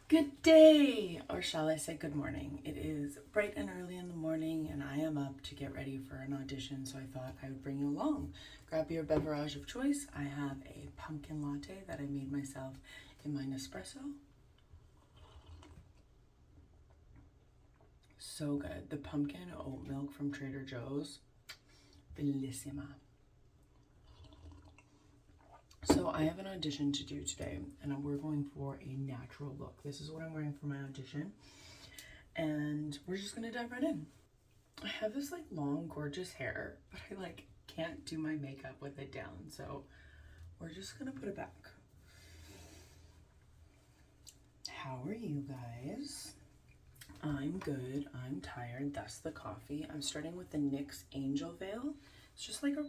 Good day, or shall I say good morning. It is bright and early in the morning and I am up to get ready for an audition, so I thought I would bring you along. Grab your beverage of choice. I have a pumpkin latte that I made myself in my Nespresso. So good. The pumpkin oat milk from Trader Joe's. Bellissima. So I have an audition to do today, and we're going for a natural look. This is what I'm wearing for my audition, and we're just gonna dive right in. I have this like long, gorgeous hair, but I can't do my makeup with it down, so we're just gonna put it back. How are you guys? I'm good. I'm tired. That's the coffee. I'm starting with the NYX Angel Veil. It's just like a...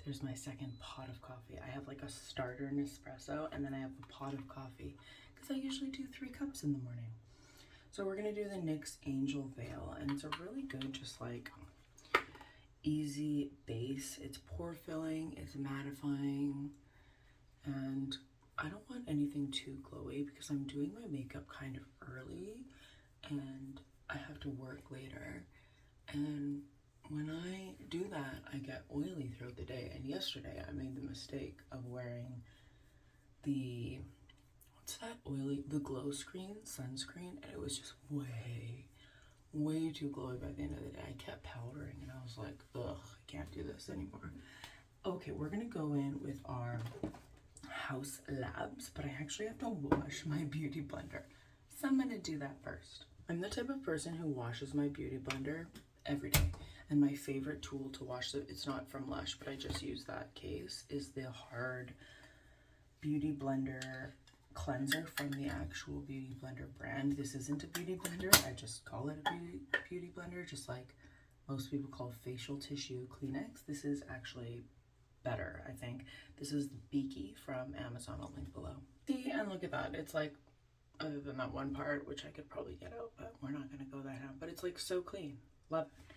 There's my second pot of coffee. I have like a starter Nespresso, and then I have a pot of coffee because I usually do 3 cups in the morning. So we're gonna do the NYX Angel Veil, and it's a really good, just like easy base. It's pore filling, it's mattifying, and I don't want anything too glowy because I'm doing my makeup kind of early and I have to work later. And when I do that, I get oily throughout the day. And yesterday I made the mistake of wearing the, what's that oily, the glow screen, sunscreen, and it was just way too glowy by the end of the day. I kept powdering and I was like, ugh, I can't do this anymore. Okay, we're gonna go in with our Haus Labs, but I actually have to wash my beauty blender. So I'm gonna do that first. I'm the type of person who washes my beauty blender every day. And my favorite tool to wash it, it's not from Lush, but I just use that case, is the Hard Beauty Blender Cleanser from the actual Beauty Blender brand. This isn't a beauty blender, I just call it a beauty blender, just like most people call facial tissue Kleenex. This is actually better, I think. This is the Beaky from Amazon. I'll link below. See, and look at that. It's like, other than that one part, which I could probably get out, but we're not gonna go that out. But it's like so clean. Love it.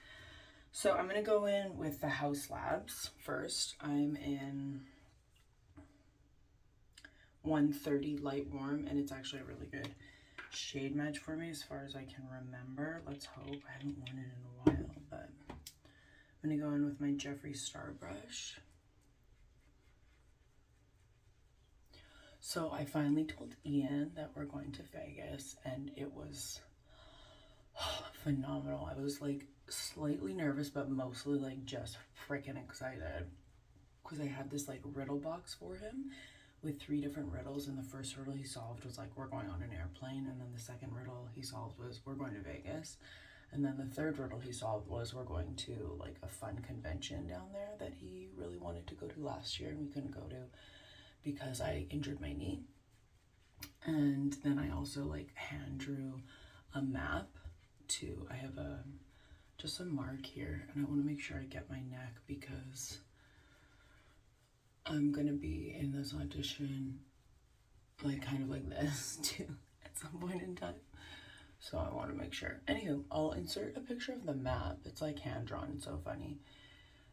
So I'm gonna go in with the Haus Labs first. I'm in 130 Light Warm, and it's actually a really good shade match for me as far as I can remember. Let's hope. I haven't worn it in a while, but I'm gonna go in with my Jeffree Star brush. So I finally told Ian that we're going to Vegas, and it was phenomenal. I was like slightly nervous, but mostly like just freaking excited because I had this like riddle box for him with 3 different riddles, and the first riddle he solved was like, we're going on an airplane, and then the second riddle he solved was, we're going to Vegas, and then the third riddle he solved was, we're going to like a fun convention down there that he really wanted to go to last year and we couldn't go to because I injured my knee. And then I also like hand drew a map to, I have just a mark here, and I want to make sure I get my neck because I'm gonna be in this audition like kind of like this too at some point in time, so I want to make sure. Anywho, I'll insert a picture of the map. It's like hand drawn and so funny.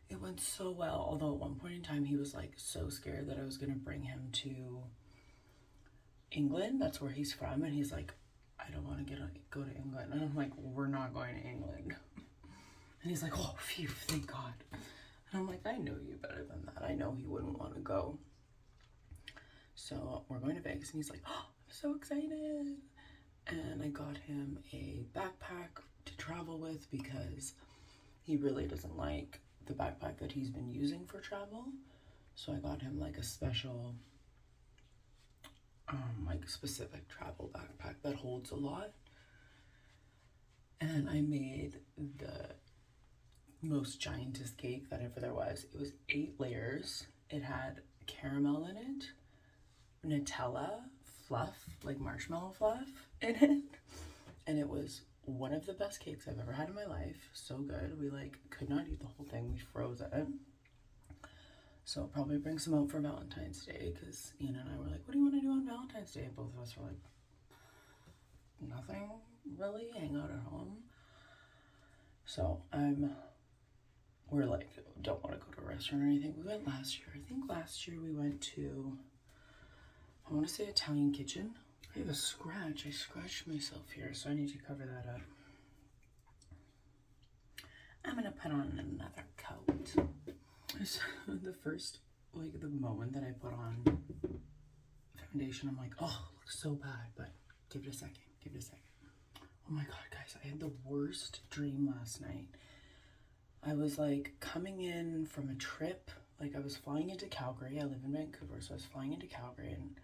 It went so well, although at one point in time he was like so scared that I was gonna bring him to England. That's where he's from, and he's like, I don't want to go to England. And I'm like, we're not going to England. And he's like, oh, phew, thank God. And I'm like, I know you better than that. I know he wouldn't want to go. So we're going to Vegas, and he's like, oh, I'm so excited. And I got him a backpack to travel with because he really doesn't like the backpack that he's been using for travel. So I got him like a special like specific travel backpack that holds a lot. And I made the most giantest cake that ever there was. It was 8 layers. It had caramel in it, Nutella fluff, like marshmallow fluff in it, and it was one of the best cakes I've ever had in my life. So good. We like could not eat the whole thing. We froze it. So I'll probably bring some out for Valentine's Day because Ian and I were like, what do you want to do on Valentine's Day? And both of us were like, nothing really, hang out at home. So we're like, don't want to go to a restaurant or anything. We went last year. I think last year we went to I want to say Italian Kitchen. I have a scratch. I scratched myself here, so I need to cover that up. I'm gonna put on another coat. The first, like the moment that I put on foundation, I'm like, oh, it looks so bad, but give it a second, give it a second. Oh my God, guys, I had the worst dream last night. I was like coming in from a trip, like I was flying into Calgary. I live in Vancouver, so I was flying into Calgary, and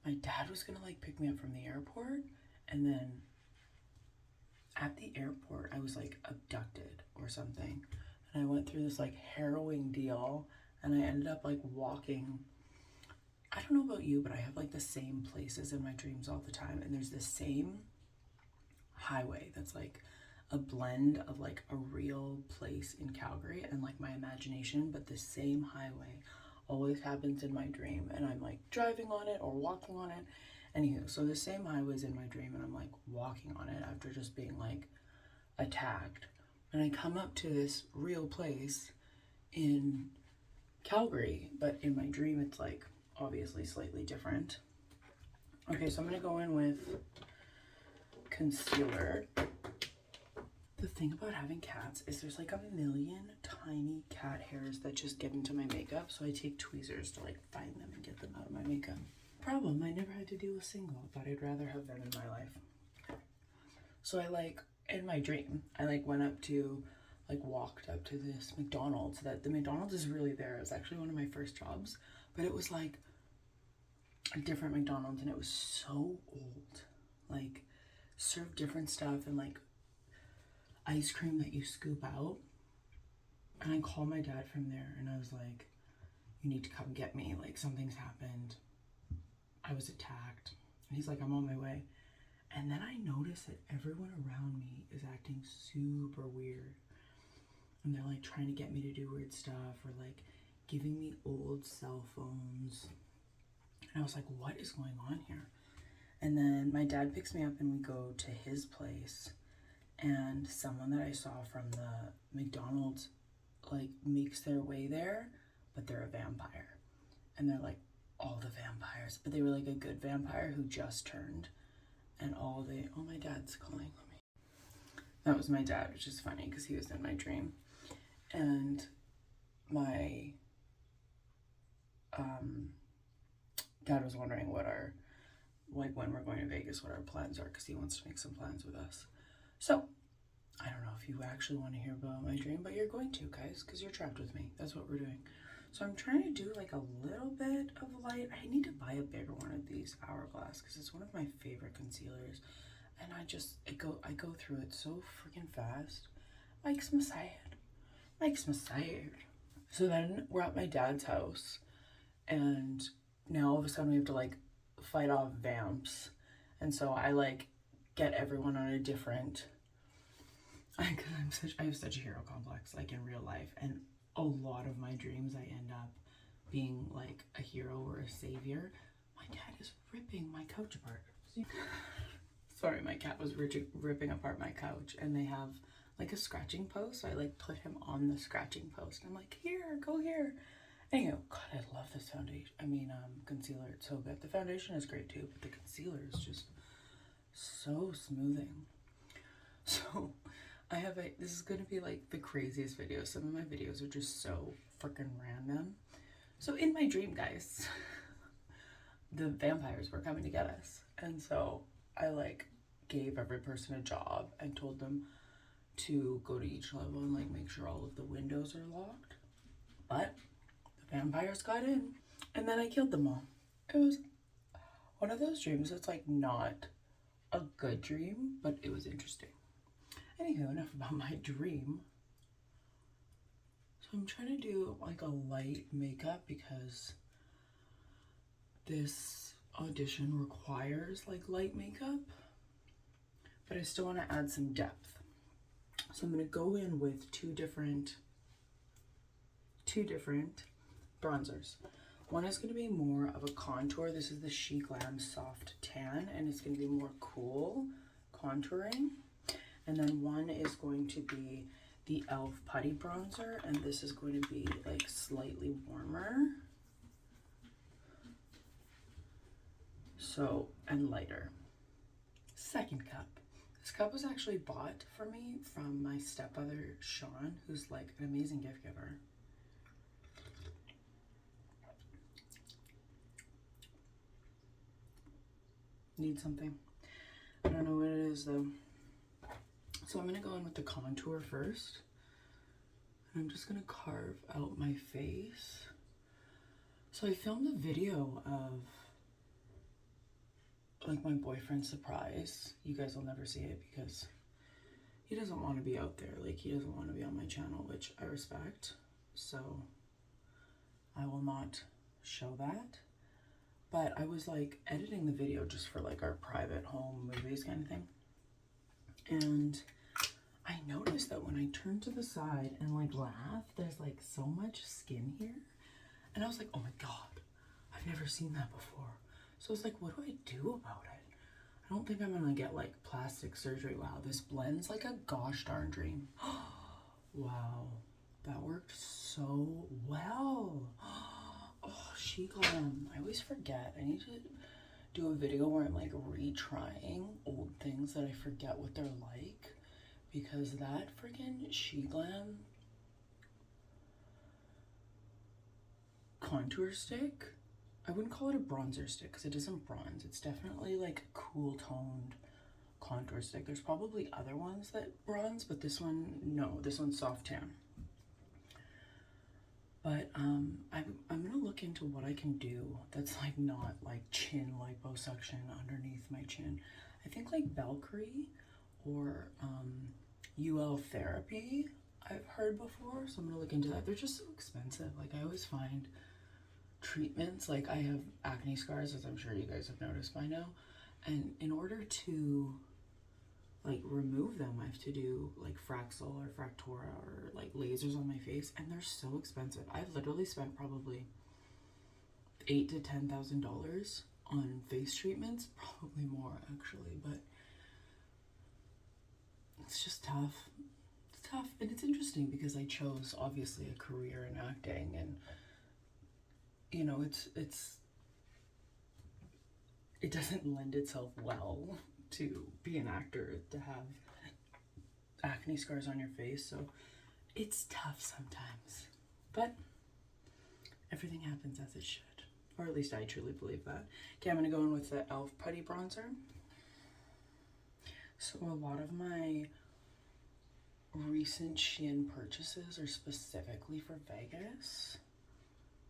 my dad was gonna like pick me up from the airport, and then at the airport I was like abducted or something, and I went through this like harrowing deal, and I ended up like walking. I don't know about you, but I have like the same places in my dreams all the time, and there's the same highway that's like a blend of like a real place in Calgary and like my imagination, but the same highway always happens in my dream, and I'm like driving on it or walking on it. Anywho, so the same highway's in my dream, and I'm like walking on it after just being like attacked, and I come up to this real place in Calgary, but in my dream it's like obviously slightly different. Okay, so I'm gonna go in with concealer. The thing about having cats is there's like a million tiny cat hairs that just get into my makeup, so I take tweezers to like find them and get them out of my makeup. Problem, I never had to do a single, but I'd rather have them in my life. So I like, in my dream, I like went up to, like walked up to this McDonald's. That the McDonald's is really there. It was actually one of my first jobs, but it was like a different McDonald's, and it was so old. Like served different stuff and like ice cream that you scoop out. And I called my dad from there, and I was like, you need to come get me, like something's happened, I was attacked. And he's like, I'm on my way. And then I noticed that everyone around me is acting super weird, and they're like trying to get me to do weird stuff, or like giving me old cell phones. And I was like, what is going on here? And then my dad picks me up, and we go to his place, and someone that I saw from the McDonald's like makes their way there, but they're a vampire. And they're like all the vampires, but they were like a good vampire who just turned, and all the, oh, my dad's calling me. That was my dad, which is funny because he was in my dream. And my dad was wondering what our, like when we're going to Vegas, what our plans are, because he wants to make some plans with us. So I don't know if you actually want to hear about my dream, but you're going to, guys, because you're trapped with me. That's what we're doing. So I'm trying to do like a little bit of light. I need to buy a bigger one of these Hourglass because it's one of my favorite concealers, and I go through it so freaking fast. Makes me sad. Makes me sad. So then we're at my dad's house, and now all of a sudden we have to like fight off vamps, and so I like get everyone on a different. I have such a hero complex, like in real life, and a lot of my dreams I end up being like a hero or a savior. My dad is ripping my couch apart. Sorry, my cat was ripping apart my couch, and they have like a scratching post, so I like put him on the scratching post. I'm like, here, go here. Anyway, God, I love this foundation. I mean, concealer, it's so good. The foundation is great too, but the concealer is just so smoothing. So this is gonna be like the craziest video. Some of my videos are just so freaking random. So in my dream, guys, the vampires were coming to get us. And so I like gave every person a job and told them to go to each level and like make sure all of the windows are locked. But the vampires got in, and then I killed them all. It was one of those dreams that's like not a good dream, but it was interesting. Anywho, enough about my dream. So I'm trying to do like a light makeup because this audition requires like light makeup, but I still want to add some depth. So I'm going to go in with two different bronzers. One is going to be more of a contour. This is the SHEGLAM Soft Tan, and it's going to be more cool contouring. And then one is going to be the e.l.f. Putty Bronzer, and this is going to be like slightly warmer. So, and lighter. Second cup. This cup was actually bought for me from my stepbrother, Sean, who's like an amazing gift giver. Need something. I don't know what it is though. So I'm gonna go in with the contour first. And I'm just gonna carve out my face. So I filmed a video of like my boyfriend's surprise. You guys will never see it because he doesn't want to be out there. Like he doesn't want to be on my channel, which I respect. So I will not show that. But I was like editing the video just for like our private home movies kind of thing. And I noticed that when I turn to the side and like laugh, there's like so much skin here. And I was like, oh my God, I've never seen that before. So I was like, what do I do about it? I don't think I'm gonna get like plastic surgery. Wow, this blends like a gosh darn dream. Wow, that worked so well. Oh, SHEGLAM. I always forget. I need to do a video where I'm like retrying old things that I forget what they're like. Because that freaking SHEGLAM contour stick, I wouldn't call it a bronzer stick because it isn't bronze. It's definitely like a cool toned contour stick. There's probably other ones that bronze, but this one, no, this one's soft tan. But I'm gonna look into what I can do that's like not like chin liposuction underneath my chin. I think like Valkyrie or UL therapy I've heard before, so I'm gonna look into that. They're just so expensive. Like I always find treatments, like I have acne scars, as I'm sure you guys have noticed by now, and in order to like remove them, I have to do like Fraxel or Fractora or like lasers on my face, and they're so expensive. I've literally spent probably $8,000 to $10,000 on face treatments, probably more actually, but it's just tough. It's tough, and it's interesting because I chose obviously a career in acting, and you know, it doesn't lend itself well to be an actor, to have acne scars on your face, so it's tough sometimes, but everything happens as it should, or at least I truly believe that. Okay, I'm gonna go in with the e.l.f. Putty Bronzer. So a lot of my recent Shein purchases are specifically for Vegas,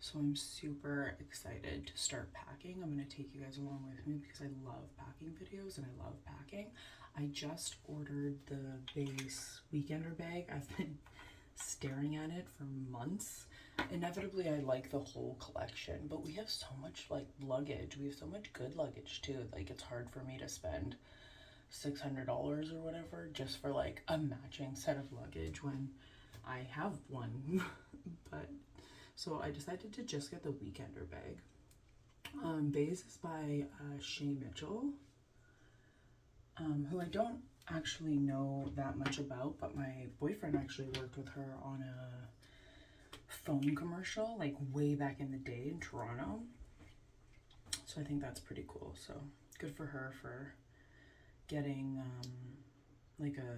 so I'm super excited to start packing. I'm going to take you guys along with me because I love packing videos and I love packing. I just ordered the Beis Weekender bag. I've been staring at it for months. Inevitably, I like the whole collection, but we have so much like luggage. We have so much good luggage too. Like it's hard for me to spend $600 or whatever just for like a matching set of luggage when I have one. But so I decided to just get the Weekender bag. Beis is by Shay Mitchell, who I don't actually know that much about, but my boyfriend actually worked with her on a phone commercial like way back in the day in Toronto. So I think that's pretty cool. So good for her for getting like a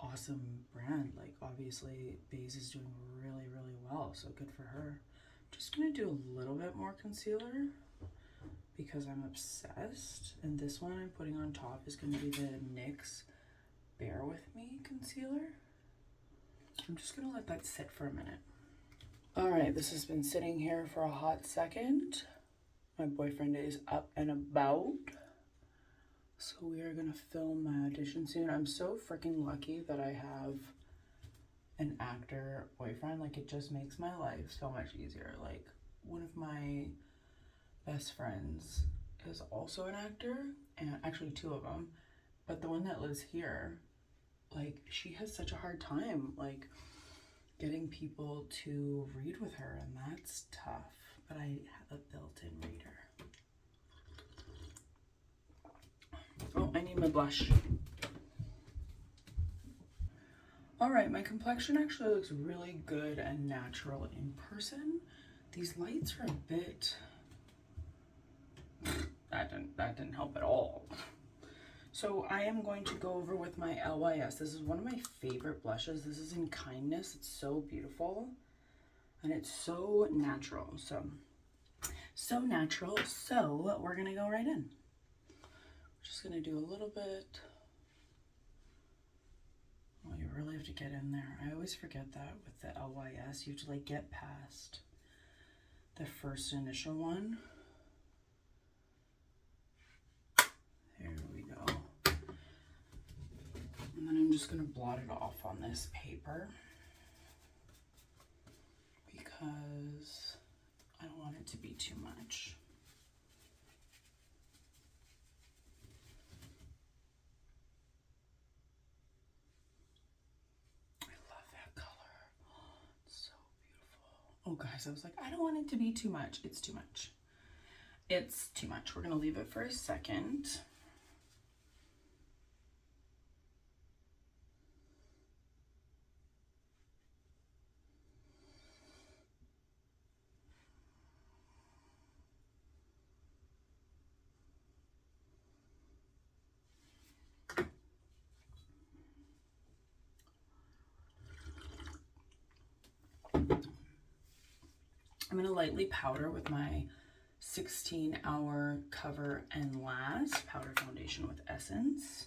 awesome brand. Like obviously Beis is doing really well, so good for her. Just gonna do a little bit more concealer because I'm obsessed, and this one I'm putting on top is gonna be the NYX Bear With Me concealer. I'm just gonna let that sit for a minute. All right, this has been sitting here for a hot second. My boyfriend is up and about, so we are gonna film my audition soon. I'm so freaking lucky that I have an actor boyfriend. Like it just makes my life so much easier. Like one of my best friends is also an actor, and actually two of them, but the one that lives here, like she has such a hard time like getting people to read with her, and that's tough, but I have a built-in reader. Oh, I need my blush. All right, my complexion actually looks really good and natural in person. These lights are a bit, didn't help at all. So I am going to go over with my LYS. This is one of my favorite blushes. This is in Kindness. It's so beautiful and it's so natural. So natural. So we're gonna go right in. Just gonna do a little bit. Oh, you really have to get in there. I always forget that with the LYS. You have to like get past the first initial one. There we go. And then I'm just gonna blot it off on this paper because I don't want it to be too much. I love that color. Oh, it's so beautiful. Oh guys, I was like, I don't want it to be too much. It's too much. It's too much. We're gonna leave it for a second. I'm going to lightly powder with my 16-hour Cover and Last powder foundation with Essence.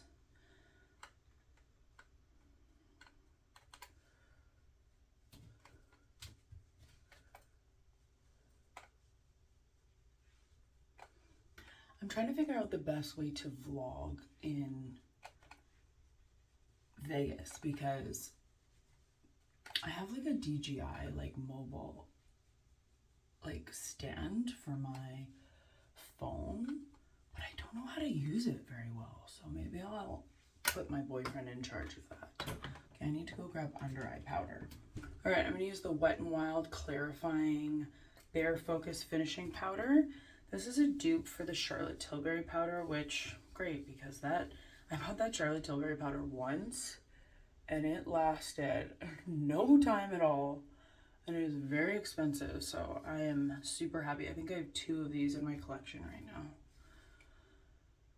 I'm trying to figure out the best way to vlog in Vegas because I have like a DJI like mobile like stand for my phone, but I don't know how to use it very well. So maybe I'll put my boyfriend in charge of that. Okay, I need to go grab under eye powder. All right, I'm gonna use the Wet n Wild Clarifying Bare Focus Finishing Powder. This is a dupe for the Charlotte Tilbury powder, which great because I bought that Charlotte Tilbury powder once and it lasted no time at all. And it is very expensive, so I am super happy. I think I have 2 of these in my collection right now.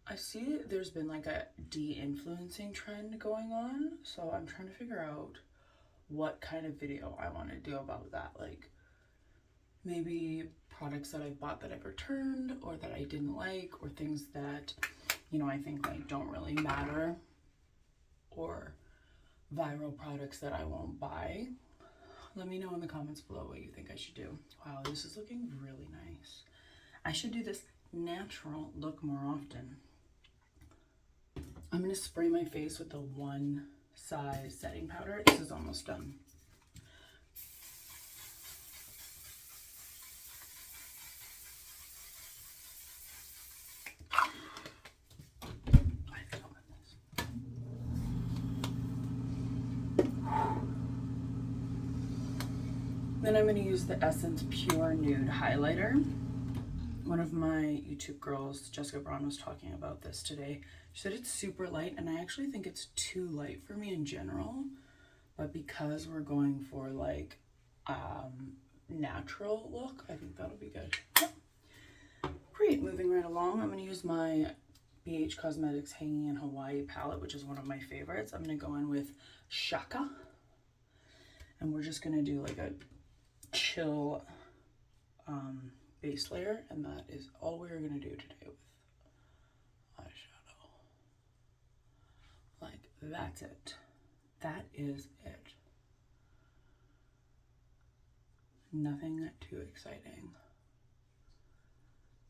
I see there's been like a de-influencing trend going on, so I'm trying to figure out what kind of video I want to do about that. Like maybe products that I bought that I've returned or that I didn't like, or things that, you know, I think like don't really matter, or viral products that I won't buy. Let me know in the comments below what you think I should do. Wow, this is looking really nice. I should do this natural look more often. I'm gonna spray my face with the One Size setting powder. This is almost done. Then I'm going to use the Essence Pure Nude Highlighter. One of my YouTube girls, Jessica Braun, was talking about this today. She said it's super light, and I actually think it's too light for me in general. But because we're going for like natural look, I think that'll be good. Yep. Great, moving right along. I'm going to use my BH Cosmetics Hanging in Hawaii palette, which is one of my favorites. I'm going to go in with Shaka. And we're just going to do like a chill base layer, and that is all we're gonna do today with eyeshadow. Like, that's it. That is it. Nothing too exciting.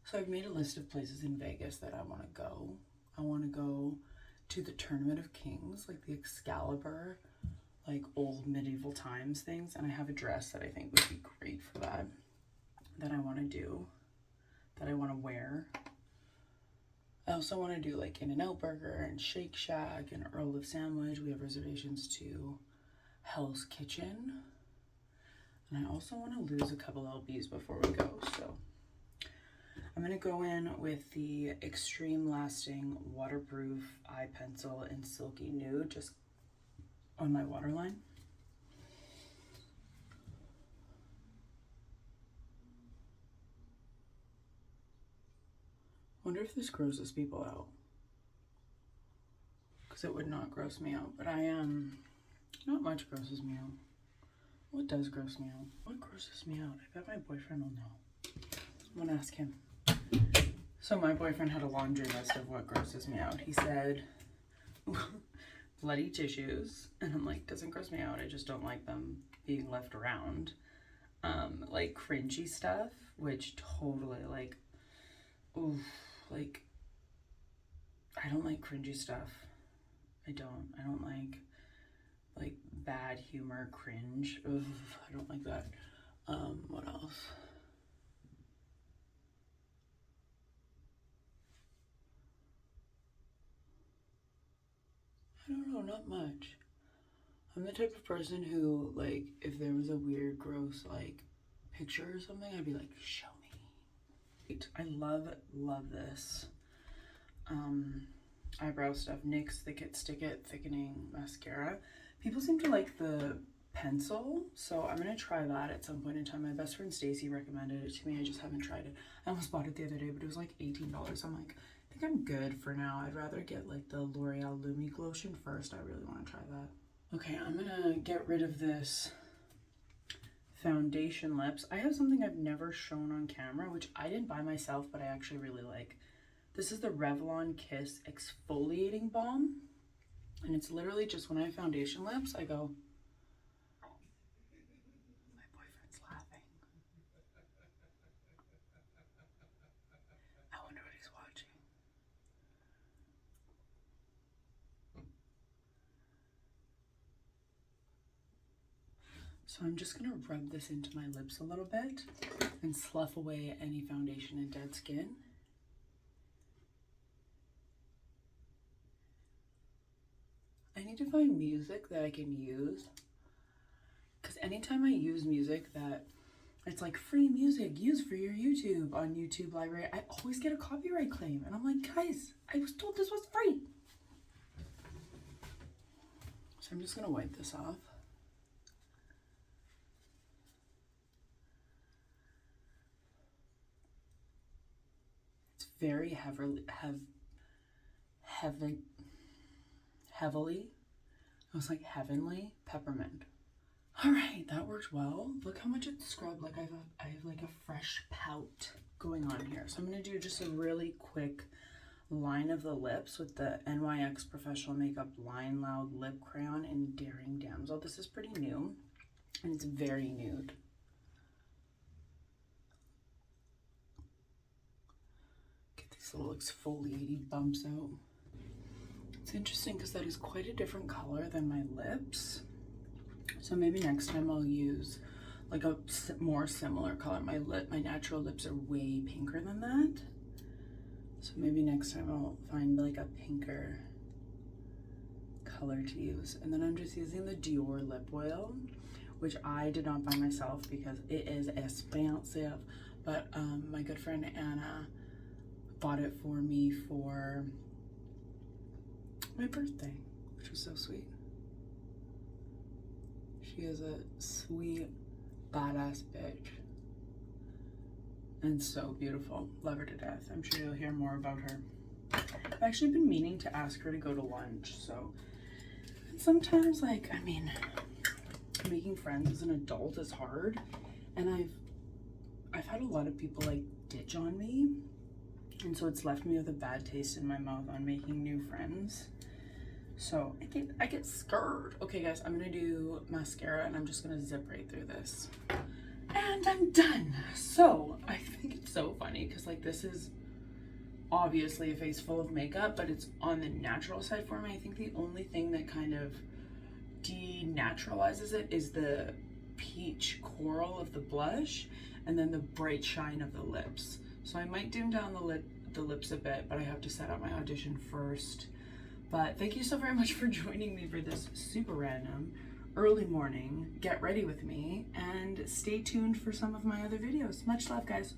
So I've made a list of places in Vegas that I want to go. I want to go to the Tournament of Kings, like the Excalibur, like old medieval times things, and I have a dress that I think would be great for that, that I want to do, that I want to wear. I also want to do like In-N-Out Burger and Shake Shack and Earl of Sandwich. We have reservations to Hell's Kitchen, and I also want to lose a couple lbs before we go. So I'm going to go in with the Extreme Lasting Waterproof Eye Pencil in Silky Nude, just on my waterline. Wonder if this grosses people out. Because it would not gross me out. But not much grosses me out. What does gross me out? What grosses me out? I bet my boyfriend will know. I'm gonna ask him. So my boyfriend had a laundry list of what grosses me out. He said, bloody tissues. And I'm like, doesn't gross me out. I just don't like them being left around. Like cringy stuff, which totally like, oof, like, I don't like cringy stuff. I don't like bad humor, cringe. Ugh, I don't like that. What else? I don't know, not much. I'm the type of person who, like, if there was a weird, gross, like, picture or something, I'd be like, show me. I love this eyebrow stuff. NYX Thick It, Stick It Thickening Mascara. People seem to like the pencil, so I'm gonna try that at some point in time. My best friend Stacy recommended it to me. I just haven't tried it. I almost bought it the other day, but it was like $18. I'm like, I think I'm good for now. I'd rather get like the Loreal Lumi-Glotion first. I really want to try that. Okay, I'm gonna get rid of this foundation lips. I have something I've never shown on camera, which I didn't buy myself, but I actually really like. This is the Revlon Kiss Exfoliating Balm. And it's literally just when I have foundation lips, I go, my boyfriend's laughing. I wonder what he's watching. So I'm just gonna rub this into my lips a little bit and slough away any foundation and dead skin. I need to find music that I can use, because anytime I use music that it's like free music, use for your YouTube on YouTube Library, I always get a copyright claim. And I'm like, guys, I was told this was free. So I'm just gonna wipe this off. It's very heavily, I was like heavenly peppermint. All right, that worked well. Look how much it scrubbed. Like I have like a fresh pout going on here. So I'm gonna do just a really quick line of the lips with the NYX Professional Makeup Line Loud Lip Crayon in Daring Damsel. This is pretty new and it's very nude. Get these little exfoliating bumps out. It's interesting because that is quite a different color than my lips. So maybe next time I'll use like a more similar color. My natural lips are way pinker than that. So maybe next time I'll find like a pinker color to use. And then I'm just using the Dior Lip Oil, which I did not buy myself because it is expensive. But my good friend Anna bought it for me for my birthday, which was so sweet. She is a sweet, badass bitch. And so beautiful. Love her to death. I'm sure you'll hear more about her. I've actually been meaning to ask her to go to lunch, so. And sometimes, like, I mean, making friends as an adult is hard. And I've had a lot of people, like, ditch on me. And so it's left me with a bad taste in my mouth on making new friends. So I get scared. Okay guys, I'm gonna do mascara and I'm just gonna zip right through this. And I'm done. So I think it's so funny because like this is obviously a face full of makeup, but it's on the natural side for me. I think the only thing that kind of denaturalizes it is the peach coral of the blush and then the bright shine of the lips. So I might dim down the lips a bit, but I have to set up my audition first. But thank you so very much for joining me for this super random early morning get ready with me, and stay tuned for some of my other videos. Much love, guys.